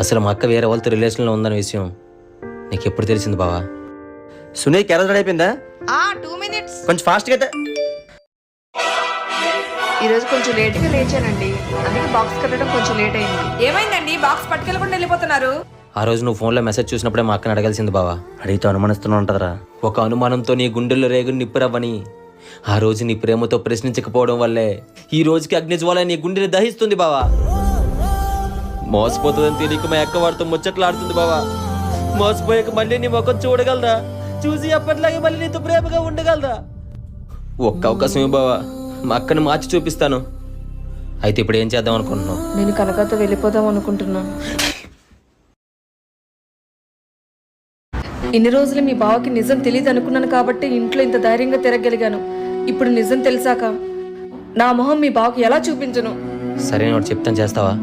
అసలు మా అక్క వేరే వాళ్ళతో రిలేషన్లో ఉందన్న విషయం నీకు ఎప్పుడు తెలిసింది బావా? సునీల్ క్యారెక్టర్ అయిపోయిందా? 2 minutes. కొంచెం ఫాస్ట్గా అయితే. ఈరోజు కొంచెం లేట్గా లేచానండి, అందుకే బాక్స్ కట్టడం కొంచెం లేట్ అయింది. ఏమైందండి? బాక్స్ పట్టుకెళ్ళకుండా వెళ్ళిపోతున్నారు? ఆ రోజు నువ్వు ఫోన్లో మెసేజ్ చూసినప్పుడే మా అక్కని అడగాల్సింది బావా. అడిగితే అనుమానిస్తూనే ఉంటుందిరా. ఒక అనుమానంతో నీ గుండెల్లో రేగుని నిప్పురవ్వని ఆ రోజు నీ ప్రేమతో ప్రశ్నించకపోవడం వల్లే ఈ రోజుకి అగ్నిజ్వాల నీ గుండెని దహిస్తుంది బావా. మోసపోతుందని తెలియక మా అక్క వాడితో ముచ్చట్లాడుతుంది బావా. మోసపోయాక మళ్ళీ నీ ముఖం చూడగలరా? చూసి అప్పట్లాగే మళ్ళీ నీతో ప్రేమగా ఉండగలరా? ఒక్క అవకాశమే బావా, మా అక్కని మార్చి చూపిస్తాను. అయితే ఇప్పుడు ఏం చేద్దాం అనుకుంటున్నావు? నేను కనకతో వెళ్ళిపోదాం అనుకుంటున్నాను. ఇన్ని రోజులు మీ బావకి నిజం తెలియదు అనుకున్నాను కాబట్టి ఇంట్లో ఇంత ధైర్యంగా తిరగలిగాను. ఇప్పుడు నిజం తెలిసాక నా మొహం మీ బావకి ఎలా చూపించను? సరే, ఒకటి చెప్తాను, చేస్తావా?